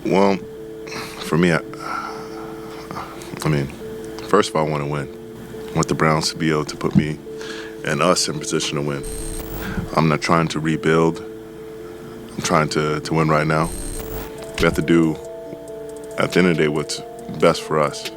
Well, for me, I mean, first of all, I want to win. I want the Browns to be able to put me and us in position to win. I'm not trying to rebuild. I'm trying to win right now. We have to do, at the end of the day, what's best for us.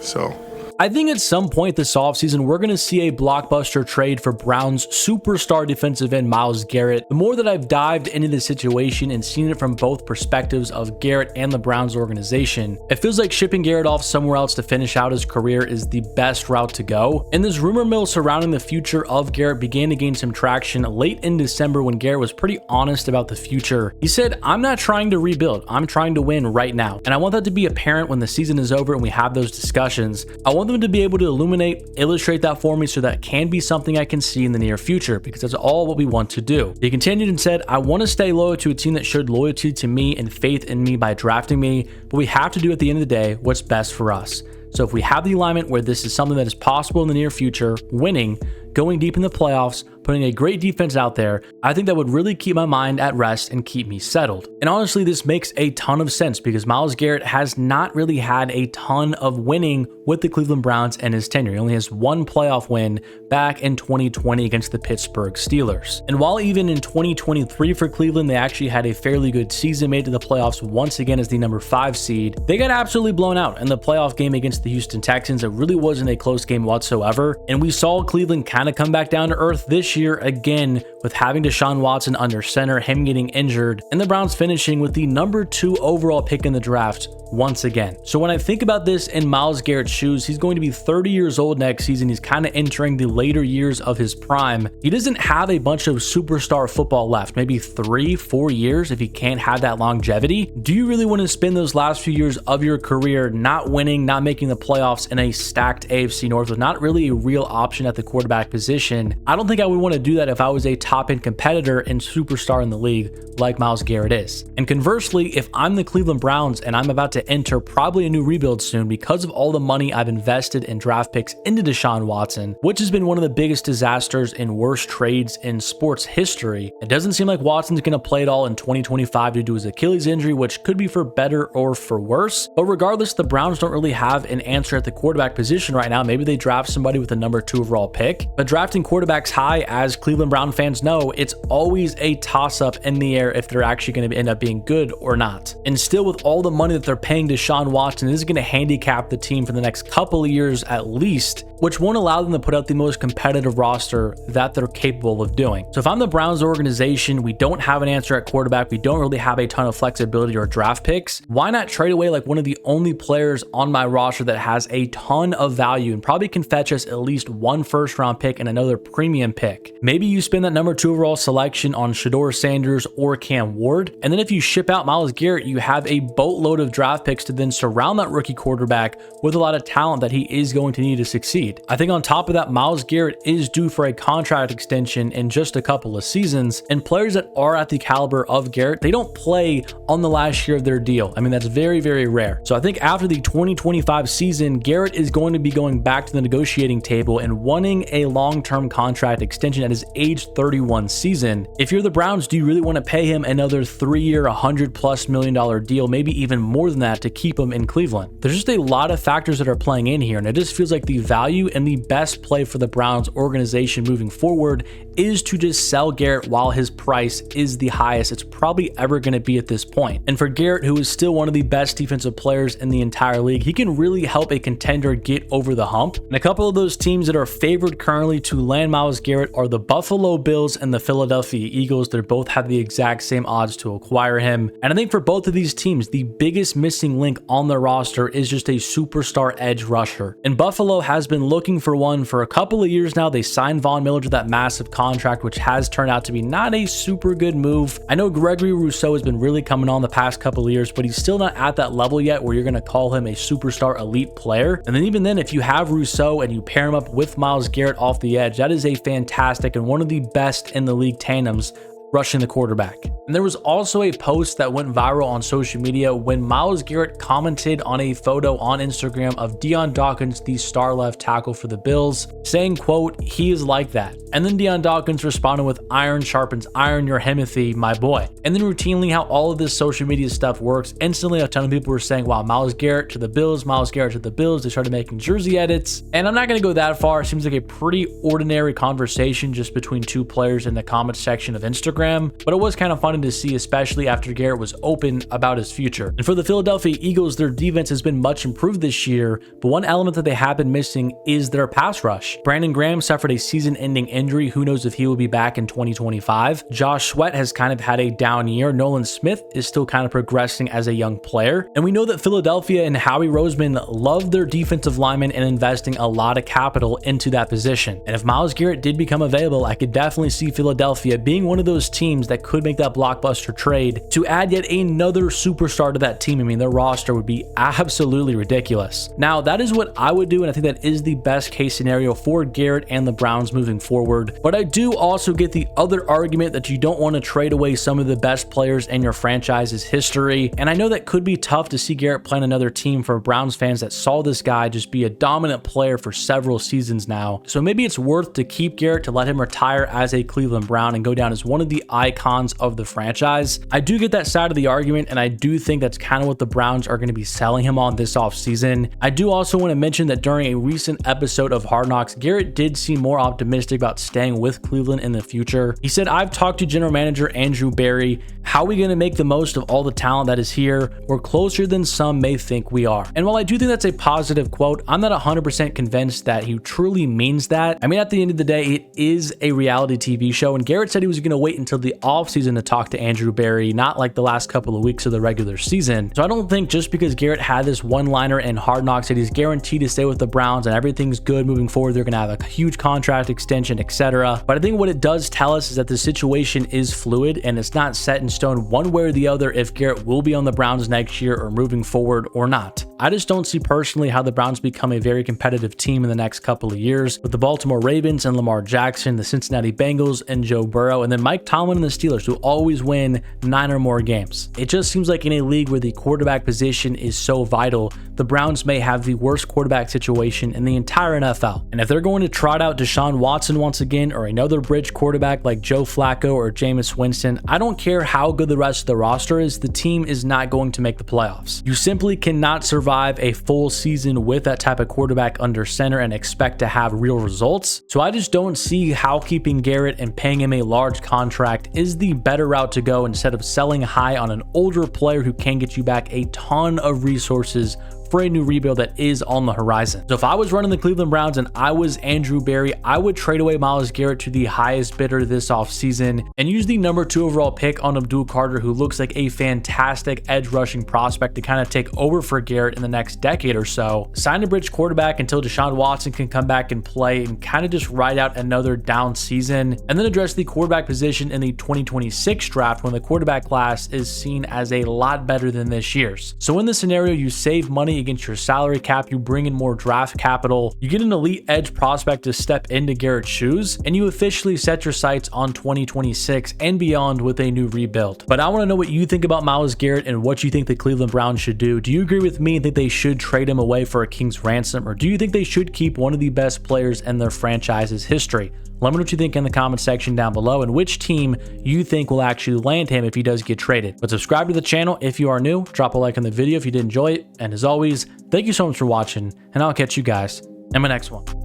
So I think at some point this offseason, we're going to see a blockbuster trade for Browns superstar defensive end Myles Garrett. The more that I've dived into this situation and seen it from both perspectives of Garrett and the Browns organization, it feels like shipping Garrett off somewhere else to finish out his career is the best route to go. And this rumor mill surrounding the future of Garrett began to gain some traction late in December when Garrett was pretty honest about the future. He said, "I'm not trying to rebuild. I'm trying to win right now. And I want that to be apparent when the season is over and we have those discussions. I want them to be able to illustrate that for me so that can be something I can see in the near future, because that's all what we want to do." He continued and said, "I want to stay loyal to a team that showed loyalty to me and faith in me by drafting me, but we have to do at the end of the day what's best for us. So if we have the alignment where this is something that is possible in the near future, winning, going deep in the playoffs, putting a great defense out there, I think that would really keep my mind at rest and keep me settled." And honestly, this makes a ton of sense because Myles Garrett has not really had a ton of winning with the Cleveland Browns in his tenure. He only has one playoff win back in 2020 against the Pittsburgh Steelers. And while even in 2023 for Cleveland, they actually had a fairly good season, made to the playoffs once again as the number 5 seed, they got absolutely blown out in the playoff game against the Houston Texans. It really wasn't a close game whatsoever. And we saw Cleveland kind of come back down to earth this year again with having Deshaun Watson under center, him getting injured, and the Browns finishing with the number 2 overall pick in the draft once again. So when I think about this in Myles Garrett's shoes, he's going to be 30 years old next season. He's kind of entering the later years of his prime. He doesn't have a bunch of superstar football left, maybe 3-4 years if he can't have that longevity. Do you really want to spend those last few years of your career not winning, not making the playoffs in a stacked AFC North with not really a real option at the quarterback position? I don't think I would want to do that if I was a top-end competitor and superstar in the league like Myles Garrett is. And conversely, if I'm the Cleveland Browns and I'm about to enter probably a new rebuild soon because of all the money I've invested in draft picks into Deshaun Watson, which has been one of the biggest disasters and worst trades in sports history, it doesn't seem like Watson's going to play it all in 2025 due to his Achilles injury, which could be for better or for worse. But regardless, the Browns don't really have an answer at the quarterback position right now. Maybe they draft somebody with a number 2 overall pick, but drafting quarterbacks high, as Cleveland Brown fans know, it's always a toss-up in the air if they're actually going to end up being good or not. And still, with all the money that they're paying Deshaun Watson, this is going to handicap the team for the next couple of years at least, which won't allow them to put out the most competitive roster that they're capable of doing. So if I'm the Browns organization, we don't have an answer at quarterback, we don't really have a ton of flexibility or draft picks, why not trade away like one of the only players on my roster that has a ton of value and probably can fetch us at least 1 first-round pick and another premium pick? Maybe you spend that number 2 overall selection on Shedeur Sanders or Cam Ward, and then if you ship out Myles Garrett, you have a boatload of draft picks to then surround that rookie quarterback with a lot of talent that he is going to need to succeed. I think on top of that, Myles Garrett is due for a contract extension in just a couple of seasons, and players that are at the caliber of Garrett, they don't play on the last year of their deal. I mean, that's very, very rare. So I think after the 2025 season, Garrett is going to be going back to the negotiating table and wanting a long-term contract extension at his age 31 season. If you're the Browns, do you really want to pay him another 3-year, $100+ million deal, maybe even more than that, to keep him in Cleveland? There's just a lot of factors that are playing in here, and it just feels like the value and the best play for the Browns organization moving forward is to just sell Garrett while his price is the highest it's probably ever going to be at this point. And for Garrett, who is still one of the best defensive players in the entire league, he can really help a contender get over the hump. And a couple of those teams that are favored currently to land Myles Garrett are the Buffalo Bills and the Philadelphia Eagles. They both have the exact same odds to acquire him. And I think for both of these teams, the biggest missing link on their roster is just a superstar edge rusher. And Buffalo has been looking for one for a couple of years now. They signed Von Miller to that massive contract, which has turned out to be not a super good move. I know Gregory Rousseau has been really coming on the past couple of years, but he's still not at that level yet where you're going to call him a superstar elite player. And then even then, if you have Rousseau and you pair him up with Myles Garrett off the edge, that is a fantastic and one of the best in the league tandems rushing the quarterback. And there was also a post that went viral on social media when Myles Garrett commented on a photo on Instagram of Deion Dawkins, the star left tackle for the Bills, saying, quote, "He is like that." And then Deion Dawkins responded with, "Iron sharpens iron, your Himothy, my boy." And then routinely how all of this social media stuff works, instantly a ton of people were saying, wow, Myles Garrett to the Bills, Myles Garrett to the Bills. They started making jersey edits. And I'm not going to go that far. It seems like a pretty ordinary conversation just between two players in the comments section of Instagram. But it was kind of funny to see, especially after Garrett was open about his future. And for the Philadelphia Eagles, their defense has been much improved this year, but one element that they have been missing is their pass rush. Brandon Graham suffered a season-ending injury. Who knows if he will be back in 2025. Josh Sweat has kind of had a down year. Nolan Smith is still kind of progressing as a young player. And we know that Philadelphia and Howie Roseman love their defensive linemen and investing a lot of capital into that position. And if Myles Garrett did become available, I could definitely see Philadelphia being one of those teams that could make that blockbuster trade to add yet another superstar to that team. I mean, their roster would be absolutely ridiculous. Now, that is what I would do, and I think that is the best case scenario for Garrett and the Browns moving forward. But I do also get the other argument that you don't want to trade away some of the best players in your franchise's history. And I know that could be tough to see Garrett play on another team for Browns fans that saw this guy just be a dominant player for several seasons now. So maybe it's worth to keep Garrett to let him retire as a Cleveland Brown and go down as one of the icons of the franchise. I do get that side of the argument, and I do think that's kind of what the Browns are going to be selling him on this offseason. I do also want to mention that during a recent episode of Hard Knocks, Garrett did seem more optimistic about staying with Cleveland in the future. He said, "I've talked to general manager Andrew Berry. How are we going to make the most of all the talent that is here? We're closer than some may think we are." And while I do think that's a positive quote, I'm not 100% convinced that he truly means that. I mean, at the end of the day, it is a reality TV show, and Garrett said he was going to wait until the offseason to talk to Andrew Berry, not like the last couple of weeks of the regular season. So I don't think just because Garrett had this one-liner in Hard Knocks that he's guaranteed to stay with the Browns and everything's good moving forward, they're going to have a huge contract extension, etc. But I think what it does tell us is that the situation is fluid and it's not set in stone one way or the other if Garrett will be on the Browns next year or moving forward or not. I just don't see personally how the Browns become a very competitive team in the next couple of years with the Baltimore Ravens and Lamar Jackson, the Cincinnati Bengals and Joe Burrow, and then Mike Tomlin and the Steelers, who always win 9 or more games. It just seems like in a league where the quarterback position is so vital, the Browns may have the worst quarterback situation in the entire NFL. And if they're going to trot out Deshaun Watson once again or another bridge quarterback like Joe Flacco or Jameis Winston, I don't care how good the rest of the roster is, the team is not going to make the playoffs. You simply cannot survive a full season with that type of quarterback under center and expect to have real results. So I just don't see how keeping Garrett and paying him a large contract is the better route to go instead of selling high on an older player who can get you back a ton of resources for a new rebuild that is on the horizon. So if I was running the Cleveland Browns and I was Andrew Berry, I would trade away Myles Garrett to the highest bidder this offseason and use the number 2 overall pick on Abdul Carter, who looks like a fantastic edge rushing prospect to kind of take over for Garrett in the next decade or so. Sign a bridge quarterback until Deshaun Watson can come back and play and kind of just ride out another down season, and then address the quarterback position in the 2026 draft when the quarterback class is seen as a lot better than this year's. So in this scenario, you save money against your salary cap, you bring in more draft capital, you get an elite edge prospect to step into Garrett's shoes, and you officially set your sights on 2026 and beyond with a new rebuild. But I want to know what you think about Myles Garrett and what you think the Cleveland Browns should do. Do you agree with me and think they should trade him away for a king's ransom, or do you think they should keep one of the best players in their franchise's history? Let me know what you think in the comment section down below and which team you think will actually land him if he does get traded. But subscribe to the channel if you are new, drop a like on the video if you did enjoy it, and as always, thank you so much for watching, and I'll catch you guys in my next one.